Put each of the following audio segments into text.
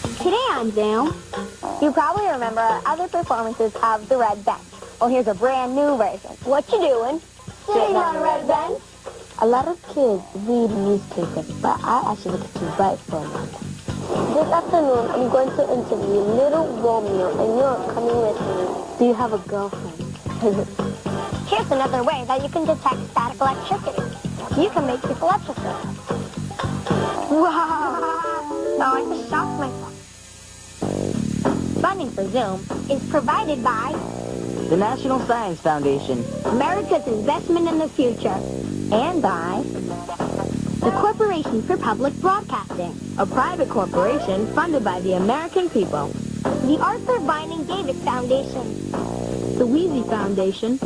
Today on Zoom, you probably remember other performances of the Red Bench. Well, here's a brand new version. What you doing? Sitting on a red bench. A lot of kids read newspapers, but I actually look to write for a month. This afternoon, I'm going to interview little Romeo, and you're coming with me. Do you have a girlfriend? Here's another way that you can detect static electricity. You can make this electroscope. Wow! No, I just shocked myself. Funding for Zoom is provided by the National Science Foundation, America's Investment in the Future, and by the Corporation for Public Broadcasting, a private corporation funded by the American people, the Arthur Vining Davis Foundation, the Wheezy Foundation,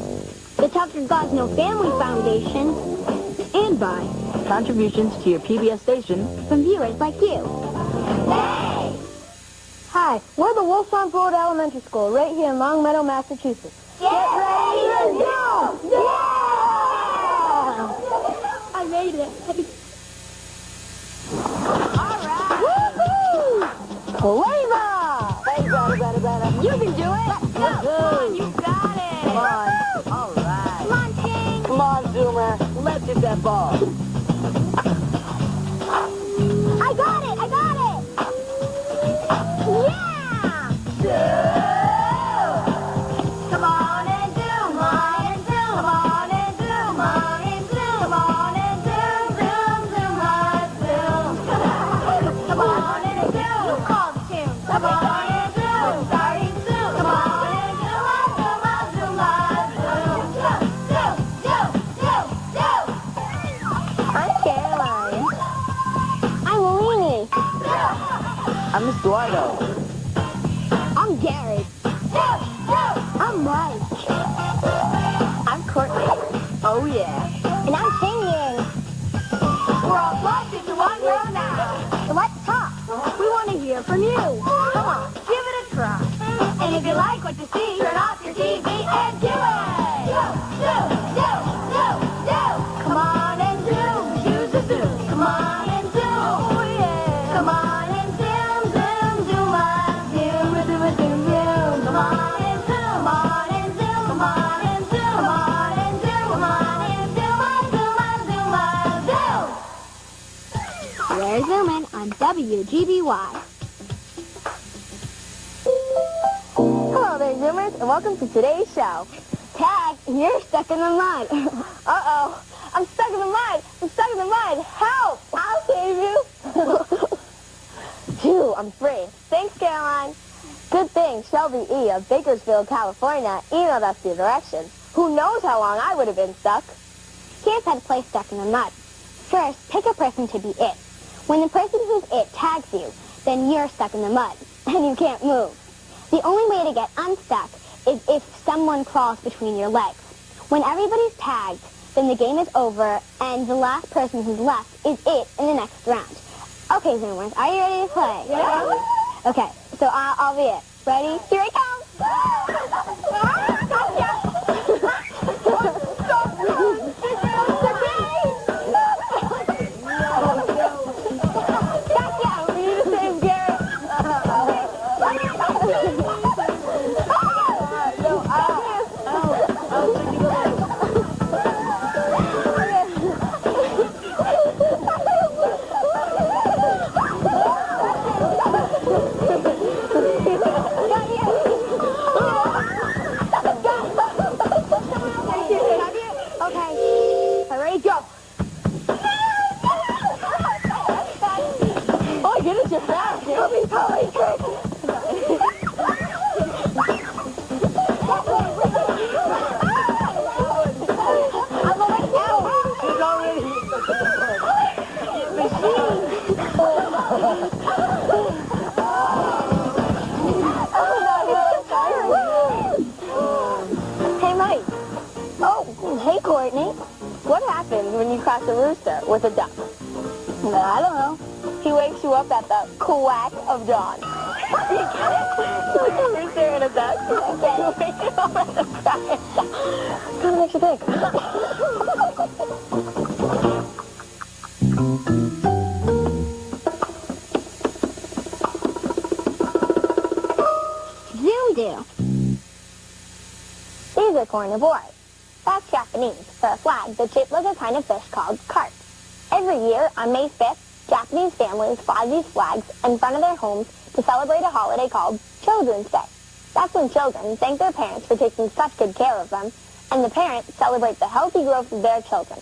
the Tucker Gosnell Family Foundation, and by contributions to your PBS station from viewers like you. Hey! Hi, we're the Wolfson Road Elementary School, right here in Longmeadow, Massachusetts. Get ready to Zoom! Yeah! I made it. All right. Woohoo! Playhouse! Hey, you can do it. Let's go. Come on, you got it. Come on. All right. Come on, King. Come on, Zoomer. Let's get that ball. I got it. Yeah! Come on and zoom, on and zoom, come on and zoom, on and zoom, come on and zoom, zoom, zoom, on, zoom. Come on and zoom, call the tune. Come on and zoom, starting soon. Come on and zoom, on, zoom, on, zoom, zoom, zoom, zoom. I'm Caroline. I'm Lainey. I'm Eduardo. I'm Gary. I'm Mike. I'm Courtney. Oh, yeah. And I'm singing. We're all plugged into one row now. So let's talk. We want to hear from you. Come on, give it a try. And if you like what you see, turn off your TV and do it. Do. Come on and zoom. Choose a zoom. Come on and zoom. Oh, yeah. Come on and zoom, zoom, zoom on. Zoom, zoom, zoom. Come on and zoom. Come on and zoom. Come on and zoom. Come on and zoom. Come on and zoom on, zoom. We're zooming on WGBH. Hello there, Zoomers, and welcome to today's show. Tag, you're stuck in the mud. Uh-oh, I'm stuck in the mud. I'm stuck in the mud. Help! I'll save you. Phew, I'm free. Thanks, Caroline. Good thing Shelby E. of Bakersfield, California, emailed us the directions. Who knows how long I would have been stuck. Here's how to play stuck in the mud. First, pick a person to be it. When the person who's it tags you, then you're stuck in the mud, and you can't move. The only way to get unstuck is if someone crawls between your legs. When everybody's tagged, then the game is over, and the last person who's left is it in the next round. Okay, Zoomers, are you ready to play? Yeah. Okay, so I'll be it. Ready? Here it comes! Hey, Courtney. What happens when you cross a rooster with a duck? I don't know. He wakes you up at the quack of dawn. You get it? Like a rooster and a duck. You wake you up at the quack of dawn. Kind of makes you think. do. These are Koinobori. That's Japanese for a flag that's shaped like a kind of fish called carp. Every year, on May 5th, Japanese families fly these flags in front of their homes to celebrate a holiday called Children's Day. That's when children thank their parents for taking such good care of them, and the parents celebrate the healthy growth of their children.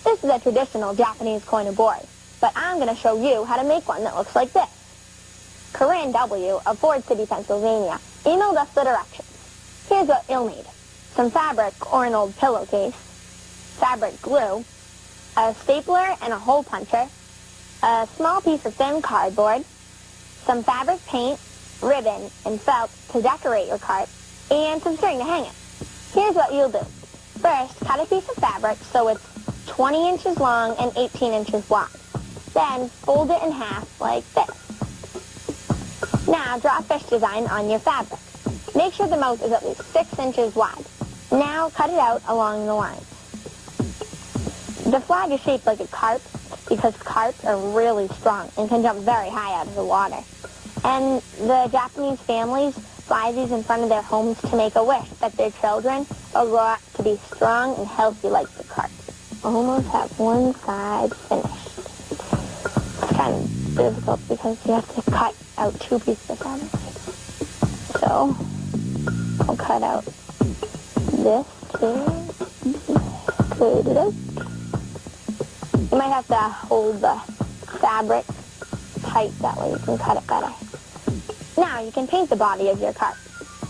This is a traditional Japanese Koinobori, but I'm going to show you how to make one that looks like this. Corinne W. of Ford City, Pennsylvania, emailed us the directions. Here's what you'll need. Some fabric or an old pillowcase, fabric glue, a stapler and a hole puncher, a small piece of thin cardboard, some fabric paint, ribbon, and felt to decorate your carp, and some string to hang it. Here's what you'll do. First, cut a piece of fabric so it's 20 inches long and 18 inches wide. Then, fold it in half like this. Now, draw a fish design on your fabric. Make sure the mouth is at least 6 inches wide. Now, cut it out along the lines. The flag is shaped like a carp because carps are really strong and can jump very high out of the water. And the Japanese families fly these in front of their homes to make a wish that their children will grow up to be strong and healthy like the carp. Almost have one side finished. It's kind of difficult because you have to cut out 2 pieces of fabric. So, I'll cut out this too. Put it out. You might have to hold the fabric tight, that way you can cut it better. Now you can paint the body of your carp.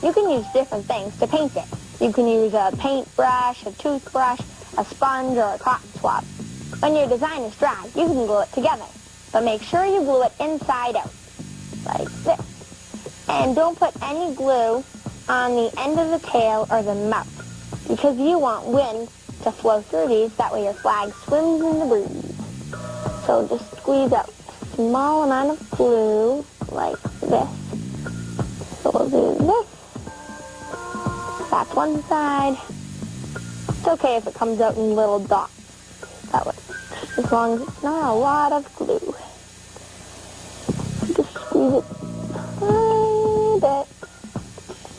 You can use different things to paint it. You can use a paintbrush, a toothbrush, a sponge, or a cotton swab. When your design is dry, you can glue it together. But make sure you glue it inside out, like this. And don't put any glue on the end of the tail or the mouth, because you want wind to flow through these, that way your flag swims in the breeze. So just squeeze out a small amount of glue, like this. So we'll do this. That's one side. It's okay if it comes out in little dots. That way, as long as it's not a lot of glue. Just squeeze it a tiny bit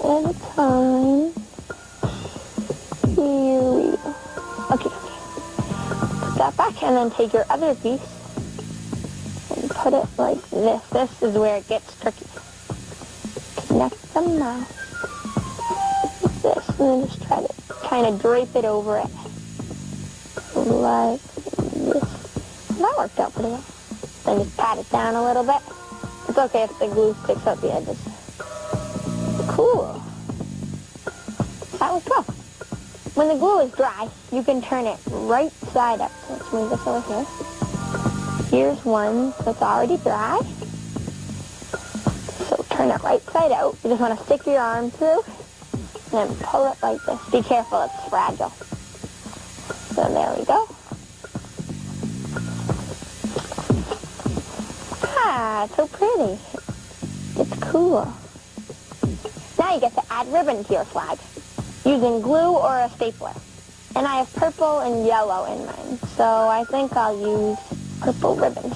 at a time. Here we go. Okay. Put that back and then take your other piece and put it like this. This is where it gets tricky. Connect the mouth like this, and then just try to kind of drape it over it like this. That worked out pretty well. Then just pat it down a little bit. It's okay if the glue sticks out the edges. Cool. That was well. When the glue is dry, you can turn it right side up. So let's move this over here. Here's one that's already dry. So turn it right side out. You just want to stick your arm through and then pull it like this. Be careful, it's fragile. So there we go. Ah, it's so pretty. It's cool. Now you get to add ribbon to your flag, using glue or a stapler. And I have purple and yellow in mine, so I think I'll use purple ribbon.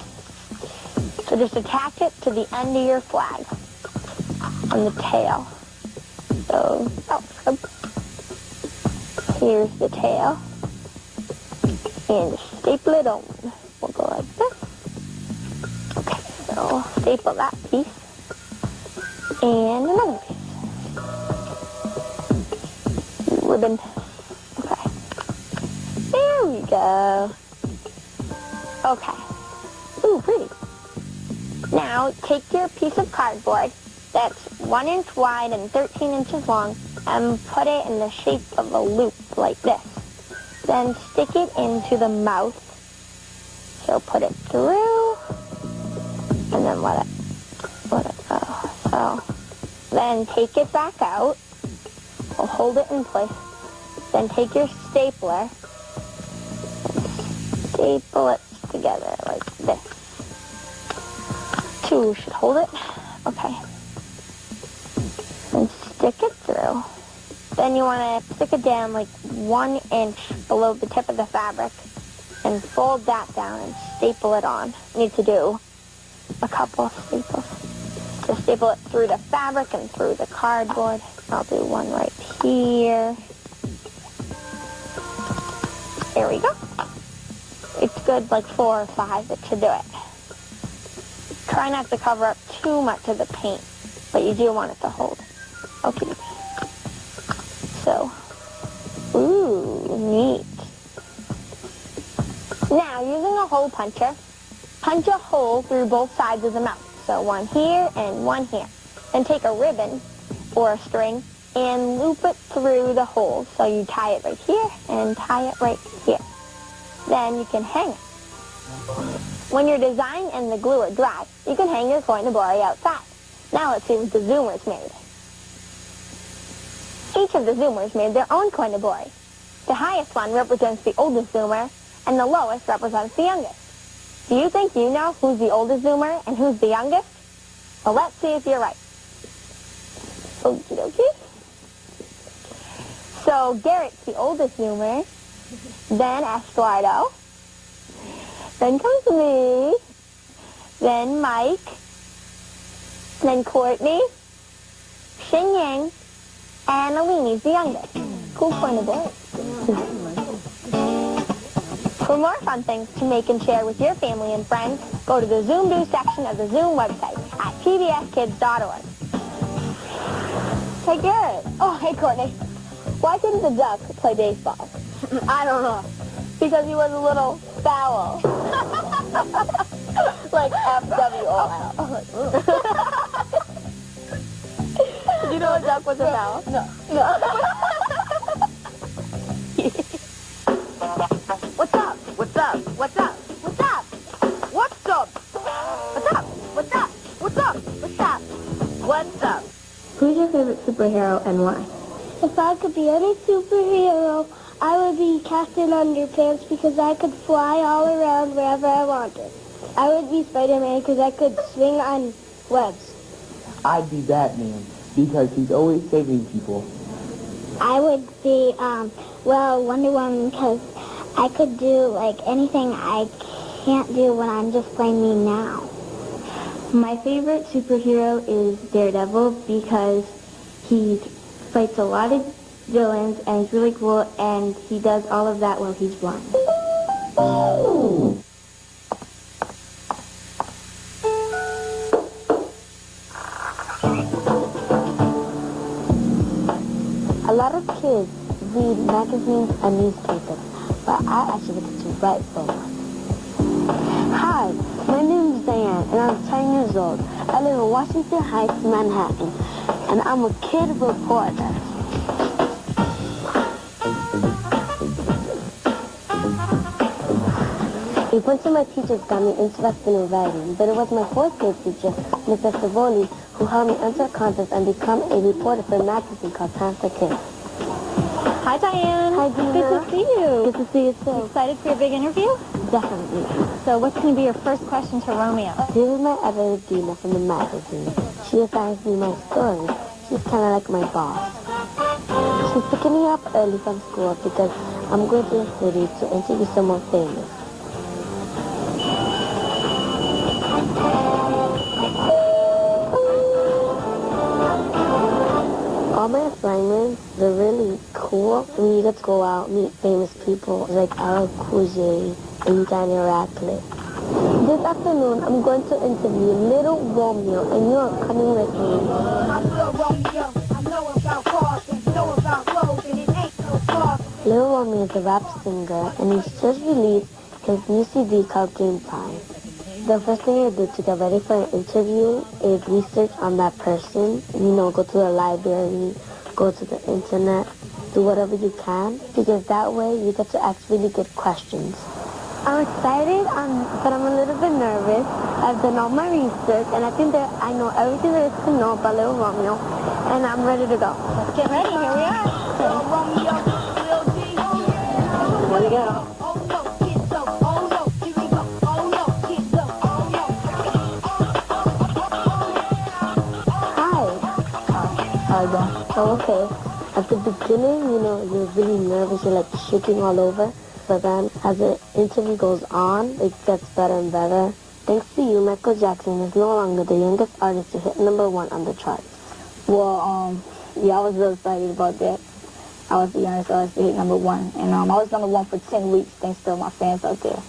So just attach it to the end of your flag on the tail. So, here's the tail. And just staple it on. We'll go like this. Okay, so staple that piece. And another piece. Ribbon. Okay. There we go. Okay. Ooh, pretty. Now, take your piece of cardboard that's 1 inch wide and 13 inches long and put it in the shape of a loop like this. Then stick it into the mouth. So put it through and then let it go. So then take it back out. We'll hold it in place. Then take your stapler and staple it together like this. 2 should hold it. Okay. And stick it through. Then you want to stick it down like 1 inch below the tip of the fabric and fold that down and staple it on. You need to do a couple of staples. Just Staple it through the fabric and through the cardboard. I'll do one right here. There we go. It's good, like 4 or 5 that should do it. Try not to cover up too much of the paint, but you do want it to hold. Okay. So, ooh, neat. Now, using a hole puncher, punch a hole through both sides of the mouth. So one here and one here. Then take a ribbon or a string and loop it through the holes. So you tie it right here and tie it right here. Then you can hang it. When your design and the glue are dry, you can hang your Koinobori outside. Now let's see what the Zoomers made. Each of the Zoomers made their own Koinobori. The highest one represents the oldest Zoomer, and the lowest represents the youngest. Do you think you know who's the oldest Zoomer and who's the youngest? Well, let's see if you're right. Okie dokie. So Garrett's the oldest Zoomer, then Eduardo, then comes me, then Mike, then Courtney, Shenyang, and Alini's the youngest. Cool Koinobori. For more fun things to make and share with your family and friends, go to the Zoom Do section of the Zoom website at pbskids.org. Hey, Garrett. Oh, hey, Courtney. Why couldn't the duck play baseball? I don't know. Because he was a little foul. Like F-W-O-L. Did you know a duck was a foul? No. What's up? What's up? What's up? What's up? What's up? What's up? What's up? What's up? What's up? What's up? Who's your favorite superhero and why? If I could be any superhero, I would be Captain Underpants because I could fly all around wherever I wanted. I would be Spider-Man because I could swing on webs. I'd be Batman because he's always saving people. I would be, Wonder Woman because I could do, like, anything I can't do when I'm just playing me now. My favorite superhero is Daredevil because he fights a lot of villains and he's really cool and he does all of that while he's blind. Oh. A lot of kids read magazines and newspapers, but I actually get to write for one. Hi, my name is Diane, and I'm 10 years old. I live in Washington Heights, Manhattan, and I'm a kid reporter. A bunch of my teachers got me interested in writing, but it was my fourth grade teacher, Mr. Savoli, who helped me enter a contest and become a reporter for a magazine called Time for Kids. Hi, Diane. Hi, Dina. Good to see you. Good to see you, too. Excited for your big interview? Definitely. So what's going to be your first question to Romeo? Here is my editor, Dina, from the magazine. She assigns me my stories. She's kind of like my boss. She's picking me up early from school because I'm going to the city to interview someone famous. All my assignments, they're really cool. When you get to go out, meet famous people like Al Cool and Daniel Radcliffe. This afternoon, I'm going to interview Little Romeo, and you're coming with me. I'm Little Romeo. I know about cars and know about roads, and it ain't no car. Little Romeo is a rap singer, and he's just released his new CD called Game Time. The first thing I do to get ready for an interview is research on that person. You know, go to the library, go to the internet, do whatever you can, because that way you get to ask really good questions. I'm excited, but I'm a little bit nervous. I've done all my research, and I think that I know everything there is to know about Little Romeo, and I'm ready to go. Let's get ready. Here we are. Little Romeo, Lil G. Here we go. Oh no, kids up. Oh no, here we go. Oh no, kids up. Oh no. Hi. Hi, Dad. Oh, okay. At the beginning, you know, you're really nervous. You're like shaking all over. But then as the interview goes on, it gets better and better. Thanks to you, Michael Jackson is no longer the youngest artist to hit #1 on the charts. Well, yeah, I was real excited about that. I was the youngest artist to hit #1, and I was #1 for 10 weeks, thanks to my fans out there.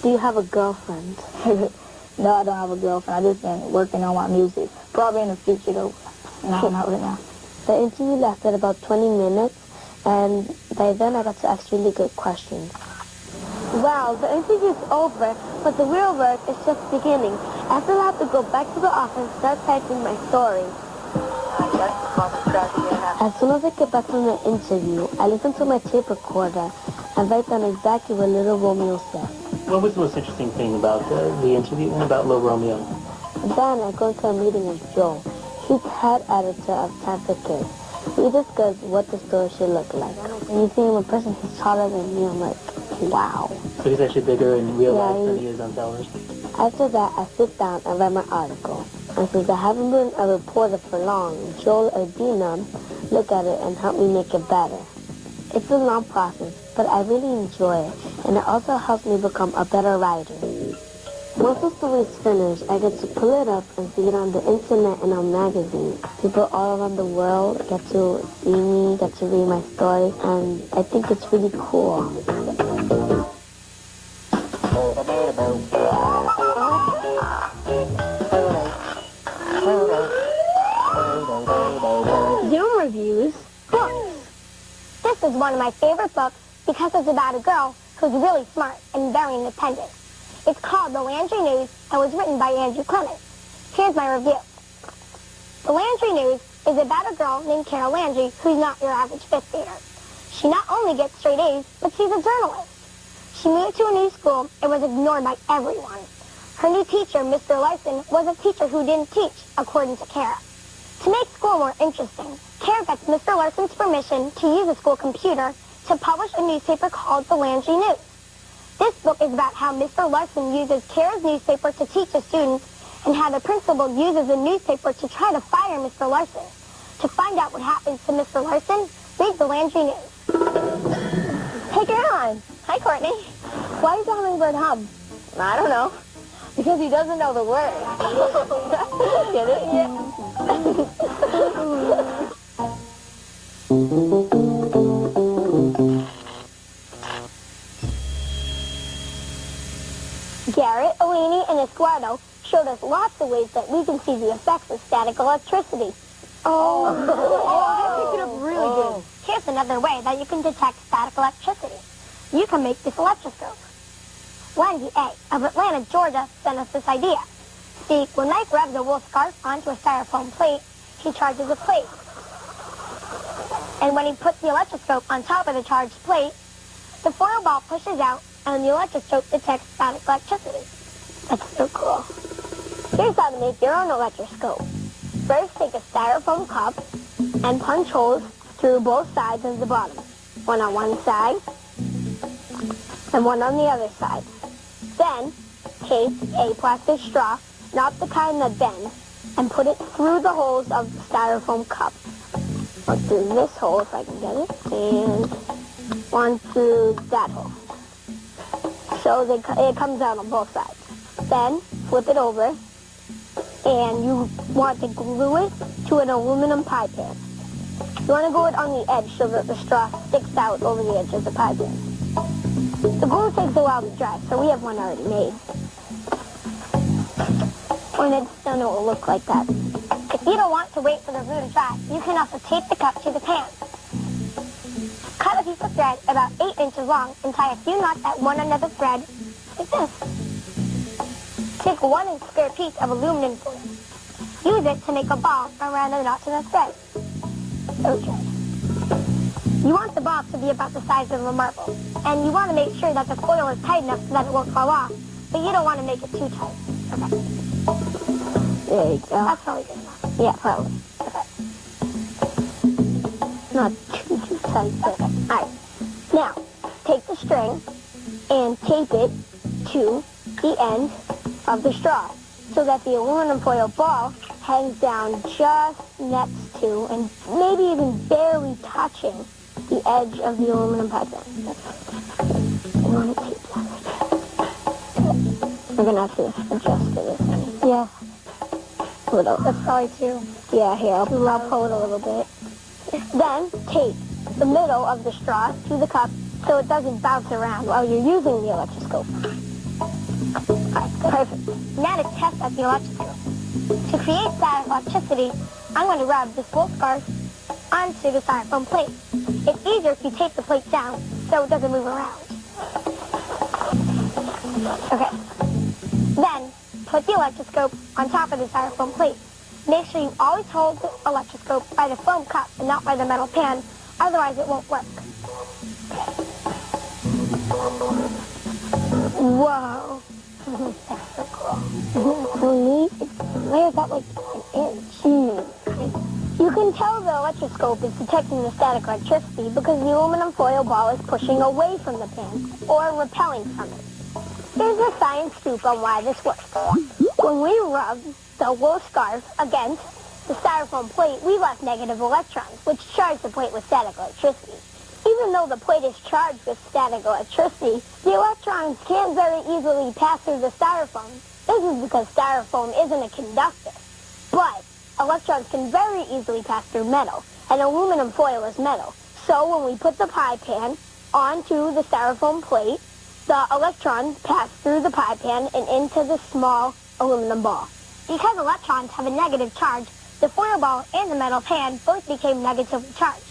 Do you have a girlfriend? No, I don't have a girlfriend. I just been working on my music. Probably in the future, though. No, not right now. The interview lasted about 20 minutes, and by then I got to ask really good questions. Well, the interview's over, but the real work is just beginning. I still have to go back to the office and start typing my story. As soon as I get back from the interview, I listen to my tape recorder and write down exactly what Little Romeo said. What was the most interesting thing about the interview and about Little Romeo? Then I go to a meeting with Joe. He's head editor of Time for Kids. We discuss what the story should look like. And you see him in person, he's taller than me. I'm like, wow. So he's actually bigger in real Yeah, life than he is on television? After that, I sit down and write my article. And since I haven't been a reporter for long, Joel or Dina look at it and help me make it better. It's a long process, but I really enjoy it, and it also helps me become a better writer. Once the story is finished, I get to pull it up and see it on the internet and on magazines. People all around the world get to see me, get to read my story, and I think it's really cool. Zoom reviews books. This is one of my favorite books because it's about a girl who's really smart and very independent. It's called The Landry News and was written by Andrew Clements. Here's my review. The Landry News is about a girl named Carol Landry who's not your average fifth grader. She not only gets straight A's, but she's a journalist. She moved to a new school and was ignored by everyone. Her new teacher, Mr. Larson, was a teacher who didn't teach, according to Kara. To make school more interesting, Kara gets Mr. Larson's permission to use the school computer to publish a newspaper called The Landry News. This book is about how Mr. Larson uses Kara's newspaper to teach the students and how the principal uses the newspaper to try to fire Mr. Larson. To find out what happens to Mr. Larson, read The Landry News. Hey, Caroline. Hi, Courtney. Why is the hummingbird hum? I don't know. Because he doesn't know the word. Get it? Yeah. Garrett, Alini, and Esquardo showed us lots of ways that we can see the effects of static electricity. They picked it up really good. Here's another way that you can detect static electricity. You can make this electroscope. Landry A. of Atlanta, Georgia, sent us this idea. See, when Mike rubs a wool scarf onto a styrofoam plate, he charges a plate. And when he puts the electroscope on top of the charged plate, the foil ball pushes out and the electroscope detects static electricity. That's so cool. Here's how to make your own electroscope. First, take a styrofoam cup and punch holes through both sides of the bottom. One on one side and one on the other side. Then, take a plastic straw, not the kind that bends, and put it through the holes of the styrofoam cup. Or through this hole, if I can get it, and one through that hole. So it comes out on both sides. Then, flip it over, and you want to glue it to an aluminum pie pan. You want to glue it on the edge so that the straw sticks out over the edge of the pie pan. The glue takes a while to dry, so we have one already made. When it's done, it will look like that. If you don't want to wait for the glue to dry, you can also tape the cup to the pan. Cut a piece of thread about 8 inches long and tie a few knots at one end of the thread, like this. Take a 1-inch square piece of aluminum foil. Use it to make a ball around the knots in the thread. Okay. You want the ball to be about the size of a marble, and you want to make sure that the foil is tight enough so that it won't fall off, but you don't want to make it too tight. Okay. There you go. That's probably good enough. Yeah, probably. Okay. Not too tight, but... Alright. Now, take the string and tape it to the end of the straw so that the aluminum foil ball hangs down just next to and maybe even barely touching the edge of the aluminum pie pan. You want to tape that like that. We're going to have to adjust to this. Yeah. A little. That's probably too. Yeah, here, I'll pull it a little bit. Then tape the middle of the straw to the cup so it doesn't bounce around while you're using the electroscope. Alright, perfect. Now to test out the electroscope. To create that electricity, I'm going to rub this wool scarf onto the styrofoam plate. It's easier if you tape the plate down so it doesn't move around. Okay. Then, put the electroscope on top of the styrofoam plate. Make sure you always hold the electroscope by the foam cup and not by the metal pan, otherwise it won't work. Whoa. That's so cool. So neat. It's layered about like an inch. You can tell the electroscope is detecting the static electricity because the aluminum foil ball is pushing away from the pan or repelling from it. Here's a science scoop on why this works. When we rub the wool scarf against the styrofoam plate, we left negative electrons, which charge the plate with static electricity. Even though the plate is charged with static electricity, the electrons can't very easily pass through the styrofoam. This is because styrofoam isn't a conductor. But electrons can very easily pass through metal, and aluminum foil is metal. So when we put the pie pan onto the styrofoam plate, the electrons pass through the pie pan and into the small aluminum ball. Because electrons have a negative charge, the foil ball and the metal pan both became negatively charged.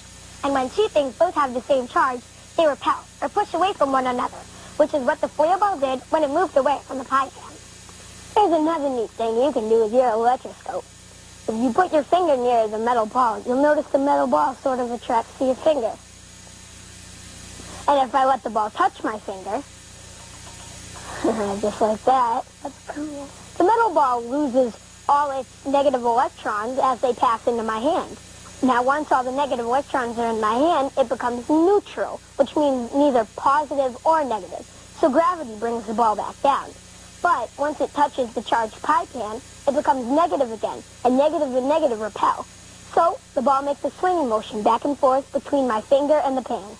And when two things both have the same charge, they repel or push away from one another, which is what the foil ball did when it moved away from the pie pan. There's another neat thing you can do with your electroscope. If you put your finger near the metal ball, you'll notice the metal ball sort of attracts to your finger. And if I let the ball touch my finger, just like that, That's cool. the metal ball loses all its negative electrons as they pass into my hand. Now, once all the negative electrons are in my hand, it becomes neutral, which means neither positive or negative. So gravity brings the ball back down. But once it touches the charged pie pan, it becomes negative again, and negative repel. So the ball makes a swinging motion back and forth between my finger and the pan.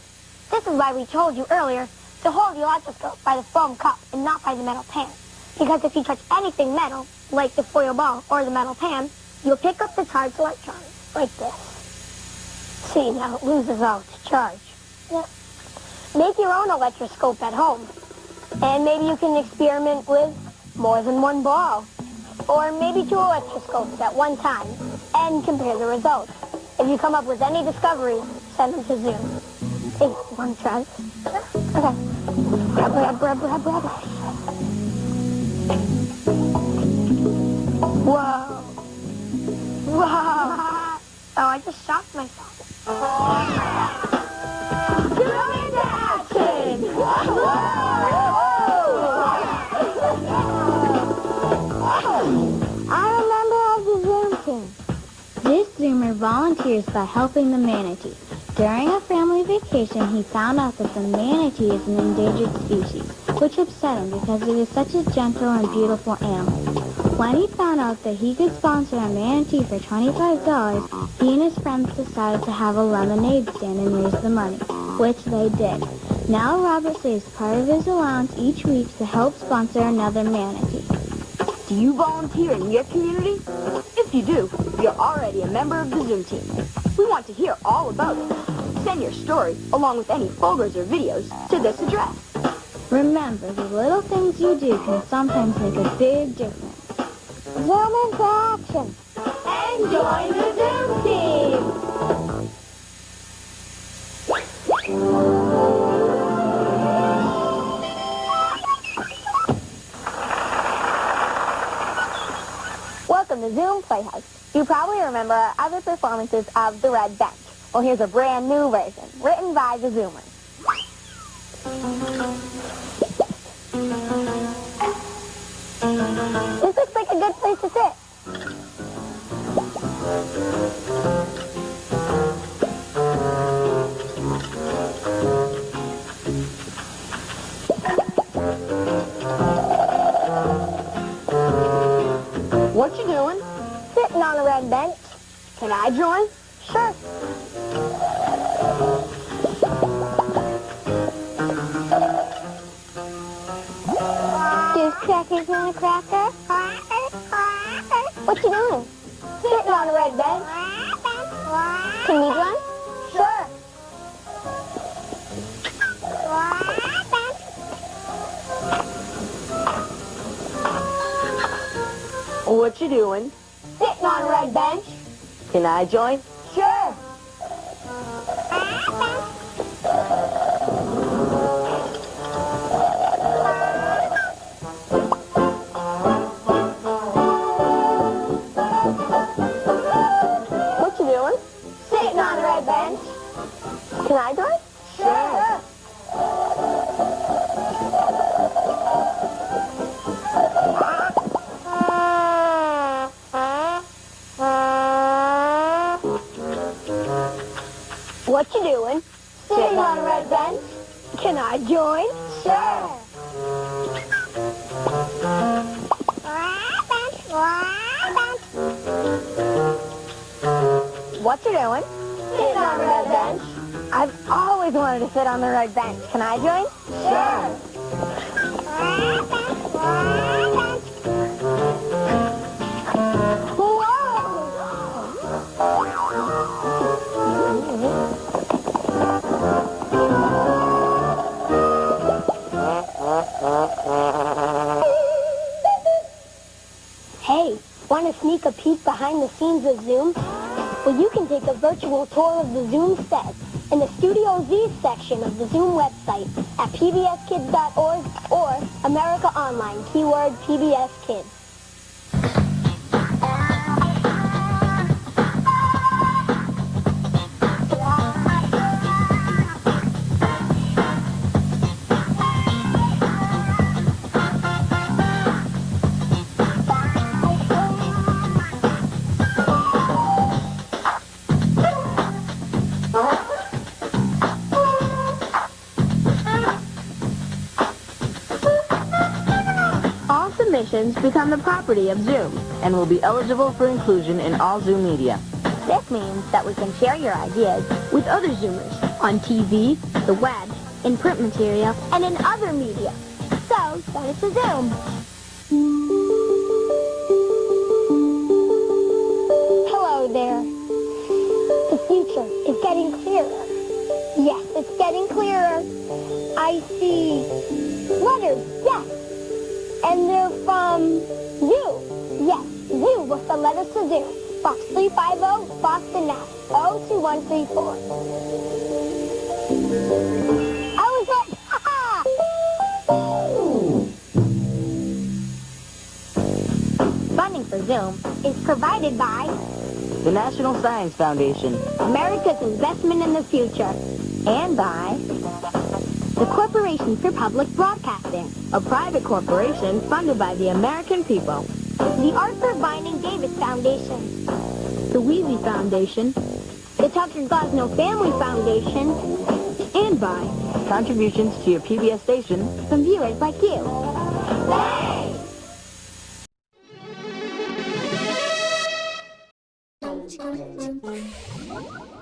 This is why we told you earlier to hold the electroscope by the foam cup and not by the metal pan. Because if you touch anything metal, like the foil ball or the metal pan, you'll pick up the charged electrons, like this. See, now it loses all its charge. Yeah. Make your own electroscope at home. And maybe you can experiment with more than one ball. Or maybe two electroscopes at one time and compare the results. If you come up with any discoveries, send them to Zoom. Hey, want to try? Okay. Rub. Whoa. Oh, I just shocked myself. Go into action! I remember of the Zoom team. This Zoomer volunteers by helping the manatee. During a family vacation, he found out that the manatee is an endangered species, which upset him because it is such a gentle and beautiful animal. When he found out that he could sponsor a manatee for $25, he and his friends decided to have a lemonade stand and raise the money, which they did. Now Robert saves part of his allowance each week to help sponsor another manatee. Do you volunteer in your community? If you do, you're already a member of the Zoom team. We want to hear all about it. Send your story, along with any photos or videos, to this address. Remember, the little things you do can sometimes make a big difference. Zoom into action. And join the Zoom team! Welcome to Zoom Playhouse. You probably remember our other performances of The Red Bench. Well, here's a brand new version, written by the Zoomers. This looks like a good place to sit. What you doing? Sitting on a red bench. Can I join? Sure. Just checking. guys want a cracker? What you doing? Sitting on a red bench. Can you join? Sure. What you doing? Sitting on a red bench. Can I join? Sure. What you doing? Sitting on a red bench. Can I join? Sure. What you doing? Sitting on a red bench. Can I join? Sure. What you doing? Sitting on a red bench. I've always wanted to sit on the red bench. Can I join? Sure. Hey, want to sneak a peek behind the scenes of Zoom? Well, you can take a virtual tour of the Zoom set in the Studio Z section of the Zoom website at pbskids.org or America Online, keyword PBS Kids. All submissions become the property of Zoom and will be eligible for inclusion in all Zoom media. This means that we can share your ideas with other Zoomers on TV, the web, in print material, and in other media. So, send us a Zoom. Hello there. The future is getting clearer. Yes, it's getting clearer. I see letters, yes. And they're from Zoo. Yes, Zoo with the letters to Zoo. Box 350, Boston, Mass. 02134. I was right. Ha-ha! Funding for Zoom is provided by The National Science Foundation. America's Investment in the Future, And by the Corporation for Public Broadcasting, a private corporation funded by the American people. the Arthur Vining Davis Foundation, The Wheezy Foundation. the Tucker Gosno Family Foundation, And by contributions to your PBS station from viewers like you. Thanks.